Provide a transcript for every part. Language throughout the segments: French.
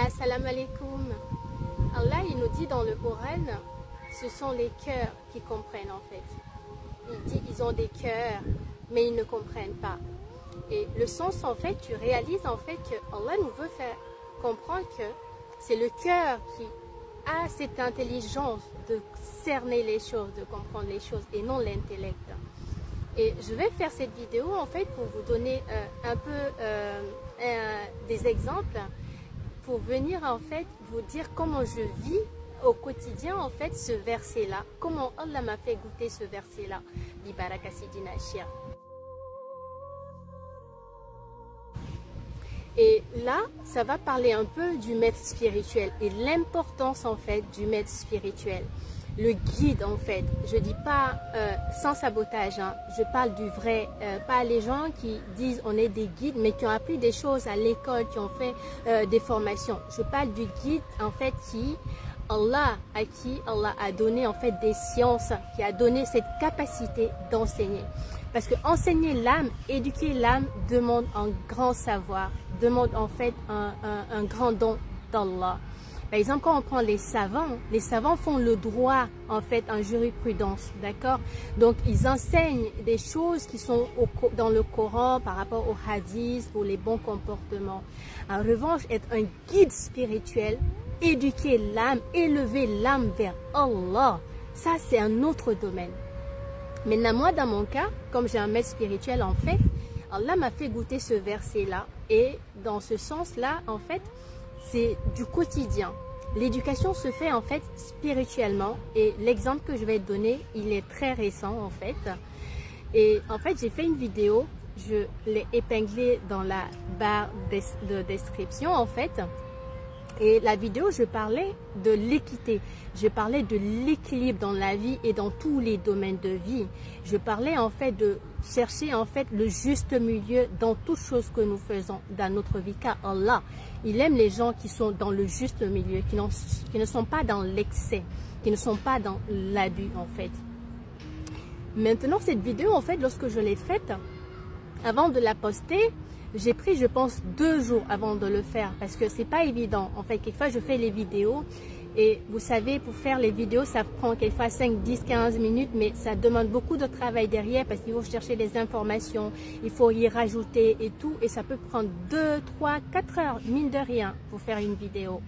Assalamu alaikum. Allah il nous dit dans le Coran, ce sont les cœurs qui comprennent en fait. Il dit ils ont des cœurs, mais ils ne comprennent pas. Et le sens en fait, tu réalises en fait que Allah nous veut faire comprendre que c'est le cœur qui a cette intelligence de cerner les choses, de comprendre les choses et non l'intellect. Et je vais faire cette vidéo en fait pour vous donner un peu des exemples, pour venir en fait vous dire comment je vis au quotidien en fait ce verset là, comment Allah m'a fait goûter ce verset là. Bibaraka Sidina Shia. Et là, ça va parler un peu du maître spirituel et l'importance en fait du maître spirituel. Le guide en fait, je dis pas sans sabotage, hein. Je parle du vrai, pas les gens qui disent on est des guides mais qui ont appris des choses à l'école, qui ont fait des formations. Je parle du guide en fait à qui Allah a donné en fait des sciences, qui a donné cette capacité d'enseigner. Parce que enseigner l'âme, éduquer l'âme demande un grand savoir, demande en fait un grand don d'Allah. Par exemple, quand on prend les savants font le droit en fait en jurisprudence, d'accord? Donc ils enseignent des choses qui sont dans le Coran par rapport au hadith, pour les bons comportements. En revanche, être un guide spirituel, éduquer l'âme, élever l'âme vers Allah, ça c'est un autre domaine. Maintenant, moi, dans mon cas, comme j'ai un maître spirituel, en fait, Allah m'a fait goûter ce verset-là. Et dans ce sens-là, en fait, c'est du quotidien. L'éducation se fait, en fait, spirituellement. Et l'exemple que je vais te donner, il est très récent, en fait. Et en fait, j'ai fait une vidéo. Je l'ai épinglée dans la barre de description, en fait. Et la vidéo, je parlais de l'équité, je parlais de l'équilibre dans la vie et dans tous les domaines de vie. Je parlais en fait de chercher en fait le juste milieu dans toutes choses que nous faisons dans notre vie. Car Allah, il aime les gens qui sont dans le juste milieu, qui ne sont pas dans l'excès, qui ne sont pas dans l'abus en fait. Maintenant, cette vidéo en fait, lorsque je l'ai faite, avant de la poster, j'ai pris, je pense, 2 jours avant de le faire parce que c'est pas évident. En fait, quelquefois, je fais les vidéos et vous savez, pour faire les vidéos, ça prend quelquefois 5, 10, 15 minutes, mais ça demande beaucoup de travail derrière parce qu'il faut chercher des informations, il faut y rajouter et tout. Et ça peut prendre 2, 3, 4 heures, mine de rien, pour faire une vidéo.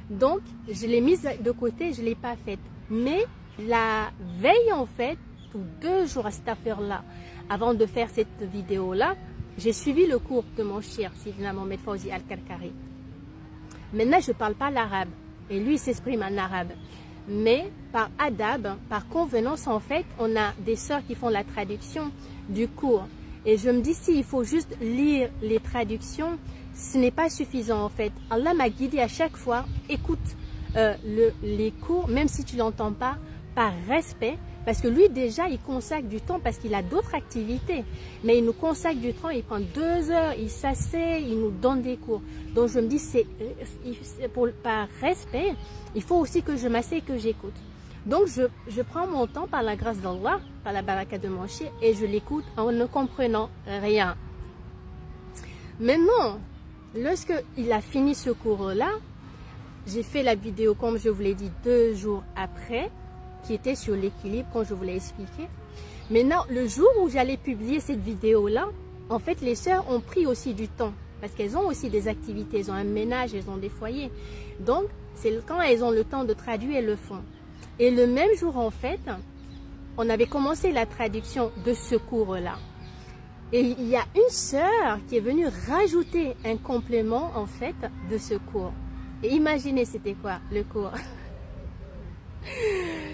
Donc, je l'ai mise de côté, je l'ai pas faite. Mais la veille, en fait, pour 2 jours à cette affaire-là, avant de faire cette vidéo-là, j'ai suivi le cours de mon cher Sidina Mohamed Fawzi Al-Karkari. Maintenant, je ne parle pas l'arabe. Et lui, il s'exprime en arabe. Mais par adab, par convenance, en fait, on a des sœurs qui font la traduction du cours. Et je me dis, s'il faut juste lire les traductions, ce n'est pas suffisant, en fait. Allah m'a guidé à chaque fois. Écoute les cours, même si tu ne l'entends pas, par respect. Parce que lui, déjà, il consacre du temps parce qu'il a d'autres activités. Mais il nous consacre du temps, il prend 2 heures, il s'assied, il nous donne des cours. Donc, je me dis, par respect, il faut aussi que je m'assieds et que j'écoute. Donc, je prends mon temps par la grâce d'Allah, par la baraka de mon chien, et je l'écoute en ne comprenant rien. Maintenant, lorsqu'il a fini ce cours-là, j'ai fait la vidéo, comme je vous l'ai dit, 2 jours après, qui était sur l'équilibre, comme je vous l'ai expliqué. Maintenant, le jour où j'allais publier cette vidéo-là, en fait, les sœurs ont pris aussi du temps. Parce qu'elles ont aussi des activités, elles ont un ménage, elles ont des foyers. Donc, c'est quand elles ont le temps de traduire, elles le font. Et le même jour, en fait, on avait commencé la traduction de ce cours-là. Et il y a une sœur qui est venue rajouter un complément, en fait, de ce cours. Et imaginez, c'était quoi, le cours?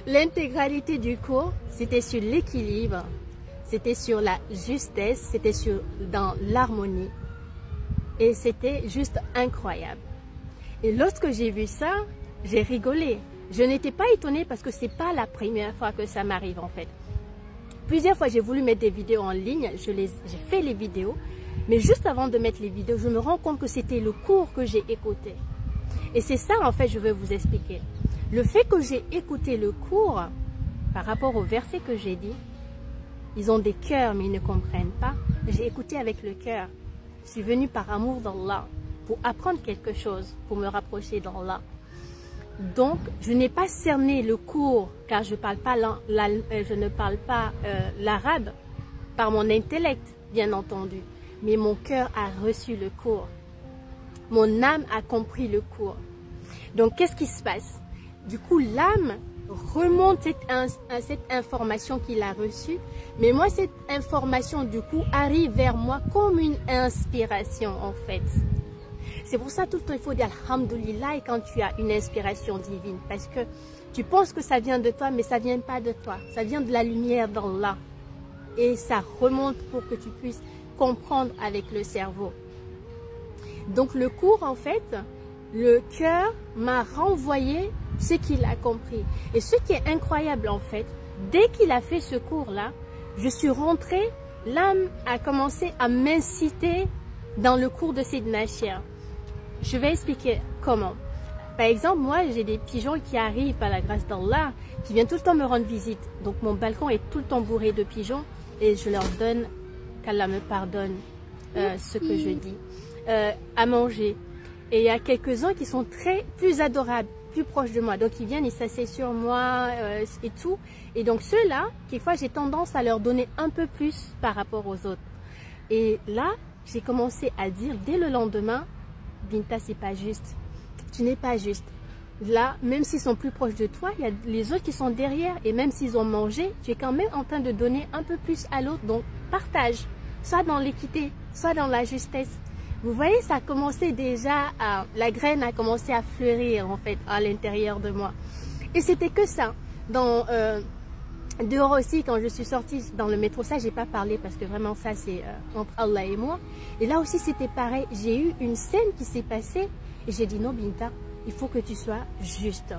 L'intégralité du cours, c'était sur l'équilibre, c'était sur la justesse, c'était dans l'harmonie. Et c'était juste incroyable. Et lorsque j'ai vu ça, j'ai rigolé. Je n'étais pas étonnée parce que c'est pas la première fois que ça m'arrive en fait. Plusieurs fois, j'ai voulu mettre des vidéos en ligne, j'ai fait les vidéos, mais juste avant de mettre les vidéos, je me rends compte que c'était le cours que j'ai écouté. Et c'est ça en fait, je veux vous expliquer. Le fait que j'ai écouté le cours par rapport au verset que j'ai dit, ils ont des cœurs mais ils ne comprennent pas. J'ai écouté avec le cœur. Je suis venue par amour d'Allah. pour apprendre quelque chose, pour me rapprocher d'Allah. Donc, je n'ai pas cerné le cours, car je ne parle pas l'arabe par mon intellect, bien entendu. Mais mon cœur a reçu le cours. Mon âme a compris le cours. Donc, qu'est-ce qui se passe? Du coup, l'âme remonte cette information qu'il a reçue. Mais moi, cette information, du coup, arrive vers moi comme une inspiration, en fait. C'est pour ça tout le temps il faut dire Alhamdulillah quand tu as une inspiration divine. Parce que tu penses que ça vient de toi, mais ça ne vient pas de toi. Ça vient de la lumière d'Allah. Et ça remonte pour que tu puisses comprendre avec le cerveau. Donc le cours, en fait, le cœur m'a renvoyé ce qu'il a compris. Et ce qui est incroyable, en fait, dès qu'il a fait ce cours-là, je suis rentrée, l'âme a commencé à m'inciter dans le cours de Sidna Cheikh. Je vais expliquer comment. Par exemple, moi, j'ai des pigeons qui arrivent par la grâce d'Allah, qui viennent tout le temps me rendre visite. Donc, mon balcon est tout le temps bourré de pigeons et je leur donne, qu'Allah me pardonne ce que je dis, à manger. Et il y a quelques-uns qui sont plus adorables, plus proches de moi. Donc, ils viennent, ils s'asseyent sur moi et tout. Et donc, ceux-là, quelquefois, j'ai tendance à leur donner un peu plus par rapport aux autres. Et là, j'ai commencé à dire dès le lendemain, Binta, c'est pas juste. Tu n'es pas juste. Là, même s'ils sont plus proches de toi, il y a les autres qui sont derrière. Et même s'ils ont mangé, tu es quand même en train de donner un peu plus à l'autre. Donc, partage. Soit dans l'équité, soit dans la justesse. Vous voyez, ça a commencé déjà la graine a commencé à fleurir, en fait, à l'intérieur de moi. Et c'était que ça. Dehors aussi, quand je suis sortie dans le métro, ça, j'ai pas parlé parce que vraiment, ça, c'est entre Allah et moi. Et là aussi, c'était pareil. J'ai eu une scène qui s'est passée et j'ai dit non, Binta, il faut que tu sois juste.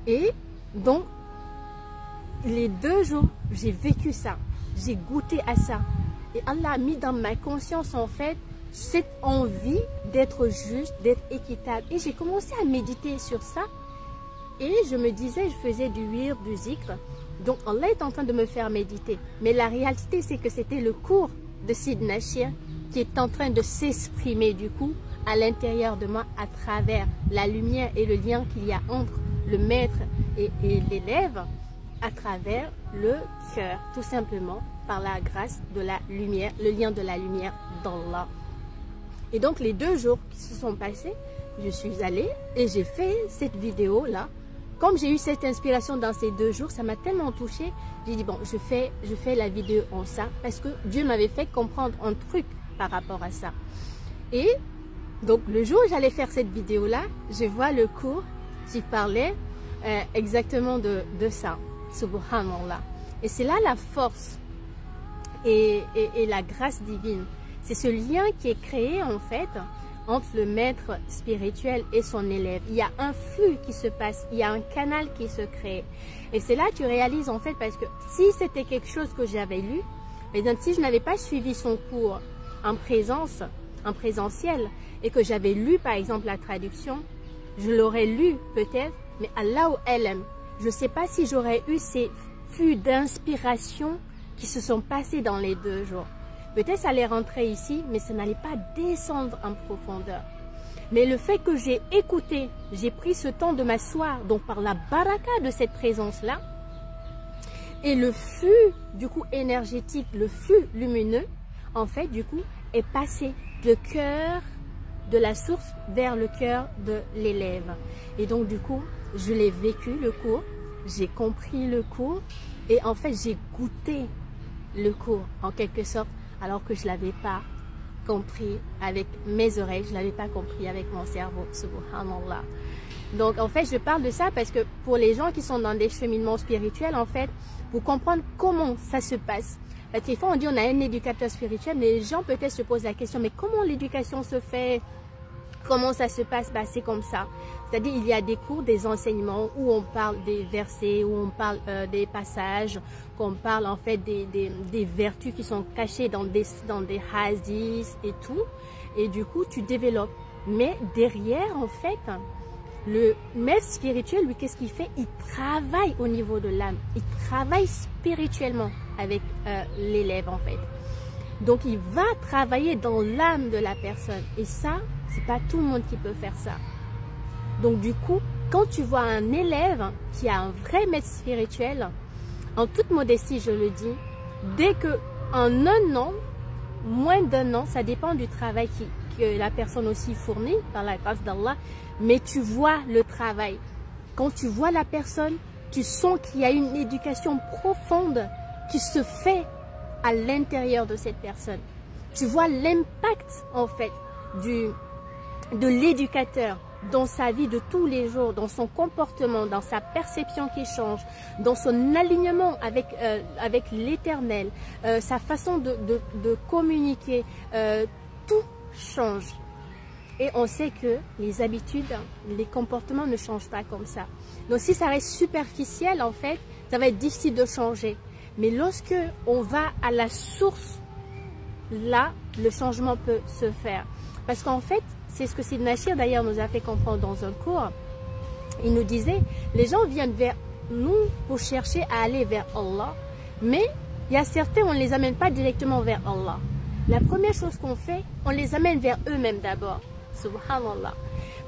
Et donc, les 2 jours, j'ai vécu ça. J'ai goûté à ça. Et Allah a mis dans ma conscience, en fait, cette envie d'être juste, d'être équitable. Et j'ai commencé à méditer sur ça. Et je me disais, je faisais du wir, du zikr. Donc Allah est en train de me faire méditer. Mais la réalité, c'est que c'était le cours de Sidna Cheikh qui est en train de s'exprimer du coup à l'intérieur de moi à travers la lumière et le lien qu'il y a entre le maître et l'élève à travers le cœur, tout simplement par la grâce de la lumière, le lien de la lumière d'Allah. Et donc les 2 jours qui se sont passés, je suis allée et j'ai fait cette vidéo-là. Comme j'ai eu cette inspiration dans ces 2 jours, ça m'a tellement touchée. J'ai dit, bon, je fais la vidéo en ça parce que Dieu m'avait fait comprendre un truc par rapport à ça. Et donc, le jour où j'allais faire cette vidéo-là, je vois le cours qui parlait exactement de ça. Subhanallah. Et c'est là la force et la grâce divine. C'est ce lien qui est créé, en fait, entre le maître spirituel et son élève. Il y a un flux qui se passe, il y a un canal qui se crée. Et c'est là que tu réalises, en fait, parce que si c'était quelque chose que j'avais lu, si je n'avais pas suivi son cours en présentiel, et que j'avais lu, par exemple, la traduction, je l'aurais lu peut-être, mais Allah ou elle, je ne sais pas si j'aurais eu ces flux d'inspiration qui se sont passés dans les 2 jours. Peut-être ça allait rentrer ici, mais ça n'allait pas descendre en profondeur. Mais le fait que j'ai écouté, j'ai pris ce temps de m'asseoir, donc par la baraka de cette présence-là, et le flux, du coup, énergétique, le flux lumineux, en fait, du coup, est passé de cœur de la source vers le cœur de l'élève. Et donc, du coup, je l'ai vécu, le cours, j'ai compris le cours, et en fait, j'ai goûté le cours, en quelque sorte, alors que je ne l'avais pas compris avec mes oreilles, je ne l'avais pas compris avec mon cerveau, subhanallah. Donc, en fait, je parle de ça parce que pour les gens qui sont dans des cheminements spirituels, en fait, pour comprendre comment ça se passe. Parce qu'il faut, on dit on a un éducateur spirituel, mais les gens peut-être se posent la question, mais comment l'éducation se fait? Comment ça se passe? Bah, c'est comme ça. C'est-à-dire, il y a des cours, des enseignements où on parle des versets, où on parle des passages, qu'on parle en fait des vertus qui sont cachées dans des hadiths et tout. Et du coup, tu développes. Mais derrière, en fait, le maître spirituel, lui, qu'est-ce qu'il fait? Il travaille au niveau de l'âme. Il travaille spirituellement avec l'élève, en fait. Donc il va travailler dans l'âme de la personne. Et ça, c'est pas tout le monde qui peut faire ça. Donc du coup, quand tu vois un élève qui a un vrai maître spirituel, en toute modestie je le dis, dès que en un an, moins d'un an, ça dépend du travail que la personne aussi fournit par la grâce d'Allah, mais tu vois le travail. Quand tu vois la personne, tu sens qu'il y a une éducation profonde qui se fait à l'intérieur de cette personne. Tu vois l'impact en fait de l'éducateur dans sa vie de tous les jours, dans son comportement, dans sa perception qui change, dans son alignement avec l'éternel, sa façon de communiquer, tout change. Et on sait que les habitudes, les comportements ne changent pas comme ça. Donc si ça reste superficiel, en fait, ça va être difficile de changer. Mais lorsque on va à la source, là, le changement peut se faire. Parce qu'en fait, c'est ce que Sidna Achir d'ailleurs nous a fait comprendre dans un cours. Il nous disait, les gens viennent vers nous pour chercher à aller vers Allah. Mais il y a certains, on ne les amène pas directement vers Allah. La première chose qu'on fait, on les amène vers eux-mêmes d'abord. Subhanallah.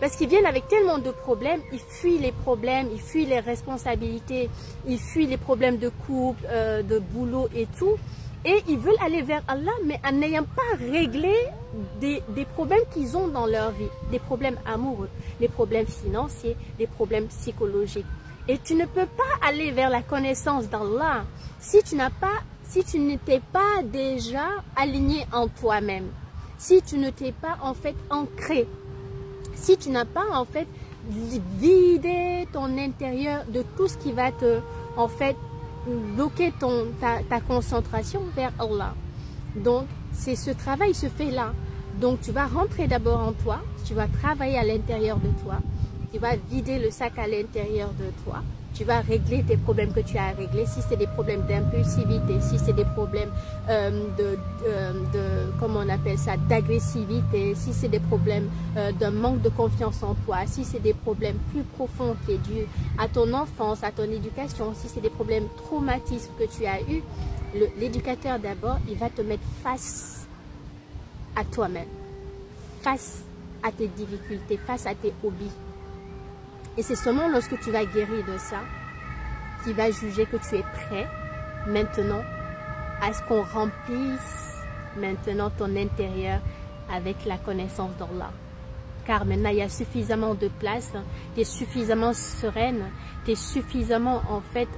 Parce qu'ils viennent avec tellement de problèmes, ils fuient les problèmes, ils fuient les responsabilités, ils fuient les problèmes de couple, de boulot et tout. Et ils veulent aller vers Allah, mais en n'ayant pas réglé des problèmes qu'ils ont dans leur vie. Des problèmes amoureux, des problèmes financiers, des problèmes psychologiques. Et tu ne peux pas aller vers la connaissance d'Allah si tu n'étais pas déjà aligné en toi-même. Si tu ne t'es pas en fait ancré. Si tu n'as pas en fait vidé ton intérieur de tout ce qui va te en fait bloquer ta concentration vers Allah. Donc, c'est ce travail se fait là. Donc, tu vas rentrer d'abord en toi, tu vas travailler à l'intérieur de toi, tu vas vider le sac à l'intérieur de toi, tu vas régler tes problèmes que tu as à régler, si c'est des problèmes d'impulsivité, si c'est des problèmes comment on appelle ça, d'agressivité, si c'est des problèmes d'un manque de confiance en toi, si c'est des problèmes plus profonds qui est dû à ton enfance, à ton éducation, si c'est des problèmes traumatismes que tu as eu, l'éducateur d'abord, il va te mettre face à toi-même, face à tes difficultés, face à tes hobbies. Et c'est seulement lorsque tu vas guérir de ça qu'il va juger que tu es prêt maintenant à ce qu'on remplisse maintenant ton intérieur avec la connaissance d'Allah. Car maintenant il y a suffisamment de place, tu es suffisamment sereine, tu es suffisamment en fait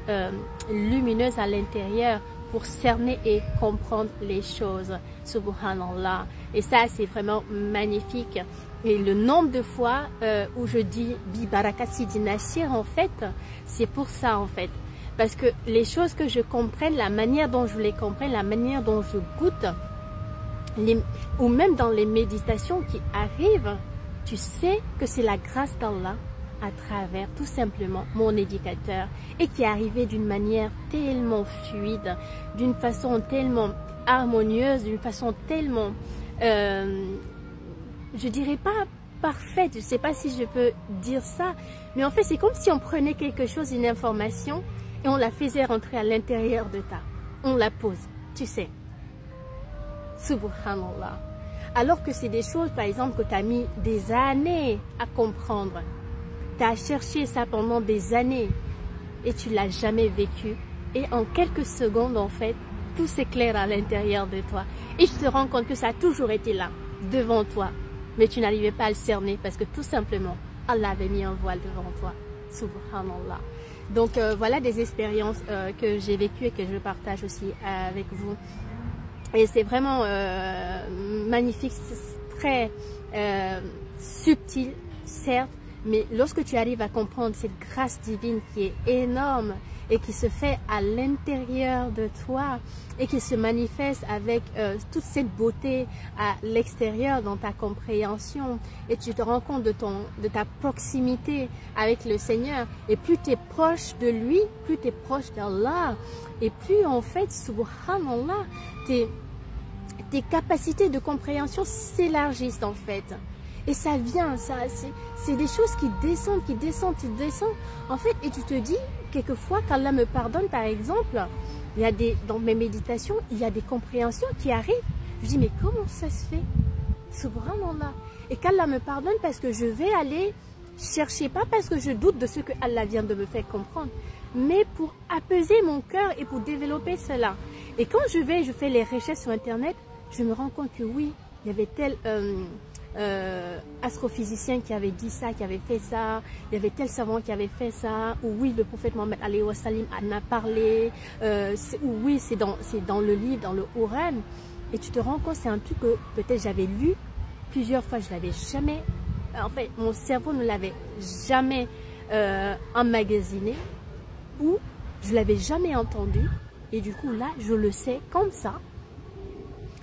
lumineuse à l'intérieur pour cerner et comprendre les choses. Subhanallah. Et ça c'est vraiment magnifique. Et le nombre de fois où je dis Bi Baraka Sidina Achir, en fait, c'est pour ça en fait. Parce que les choses que je comprenne, la manière dont je les comprends, la manière dont je goûte, ou même dans les méditations qui arrivent, tu sais que c'est la grâce d'Allah à travers tout simplement mon éducateur et qui est arrivé d'une manière tellement fluide, d'une façon tellement harmonieuse, d'une façon tellement... je dirais pas parfaite, je sais pas si je peux dire ça, mais en fait c'est comme si on prenait quelque chose, une information, et on la faisait rentrer à l'intérieur de ta. On la pose, tu sais. Subhanallah. Alors que c'est des choses, par exemple, que tu as mis des années à comprendre. Tu as cherché ça pendant des années et tu l'as jamais vécu. Et en quelques secondes, en fait, tout s'éclaire à l'intérieur de toi. Et je te rends compte que ça a toujours été là, devant toi. Mais tu n'arrivais pas à le cerner parce que tout simplement, Allah avait mis un voile devant toi. Subhanallah. Donc voilà des expériences que j'ai vécues et que je partage aussi avec vous. Et c'est vraiment magnifique, très subtil, certes, mais lorsque tu arrives à comprendre cette grâce divine qui est énorme et qui se fait à l'intérieur de toi et qui se manifeste avec toute cette beauté à l'extérieur dans ta compréhension, et tu te rends compte de ta proximité avec le Seigneur, et plus tu es proche de lui, plus tu es proche d'Allah, et plus en fait, subhanallah, tes capacités de compréhension s'élargissent en fait. Et ça vient, c'est des choses qui descendent, en fait, et tu te dis, quelquefois, qu'Allah me pardonne, par exemple, dans mes méditations, il y a des compréhensions qui arrivent, Je dis, mais comment ça se fait? Subhanallah. Et qu'Allah me pardonne parce que je vais aller chercher, pas parce que je doute de ce que Allah vient de me faire comprendre, mais pour apaiser mon cœur et pour développer cela. Et quand je fais les recherches sur Internet, je me rends compte que oui, il y avait tel astrophysicien qui avait dit ça, qui avait fait ça, il y avait tel savant qui avait fait ça, ou oui, le prophète Mohammed alayhi wa sallam en a parlé, ou oui, c'est dans le livre, dans le Coran. Et tu te rends compte, c'est un truc que peut-être j'avais lu plusieurs fois, je l'avais jamais, en fait, mon cerveau ne l'avait jamais emmagasiné, ou je l'avais jamais entendu, et du coup là, je le sais comme ça,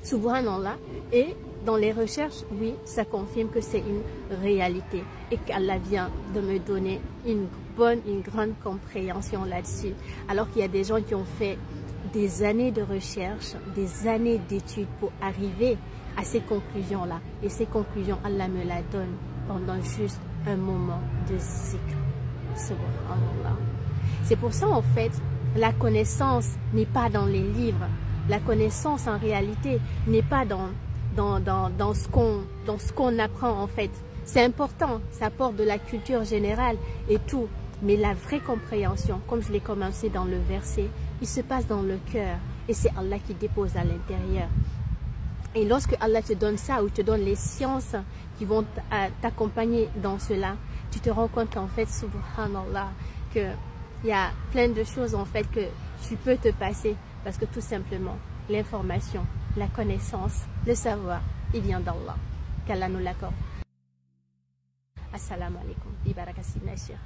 subhanallah, et dans les recherches, oui, ça confirme que c'est une réalité, et qu'Allah vient de me donner une grande compréhension là-dessus, alors qu'il y a des gens qui ont fait des années de recherche, des années d'études pour arriver à ces conclusions-là. Et ces conclusions, Allah me la donne pendant juste un moment de zikr. Subhanallah. C'est pour ça, en fait, la connaissance n'est pas dans les livres. La connaissance, en réalité, n'est pas dans ce qu'on apprend, en fait. C'est important, ça apporte de la culture générale et tout. Mais la vraie compréhension, comme je l'ai commencé dans le verset, il se passe dans le cœur. Et c'est Allah qui dépose à l'intérieur. Et lorsque Allah te donne ça, ou te donne les sciences qui vont t'accompagner dans cela, tu te rends compte qu'en fait, subhanallah, qu'il y a plein de choses en fait que tu peux te passer. Parce que tout simplement, l'information, la connaissance, le savoir, il vient d'Allah. Qu'Allah nous l'accorde. Assalamu alaikum. Bi barakati Sidna Cheikh.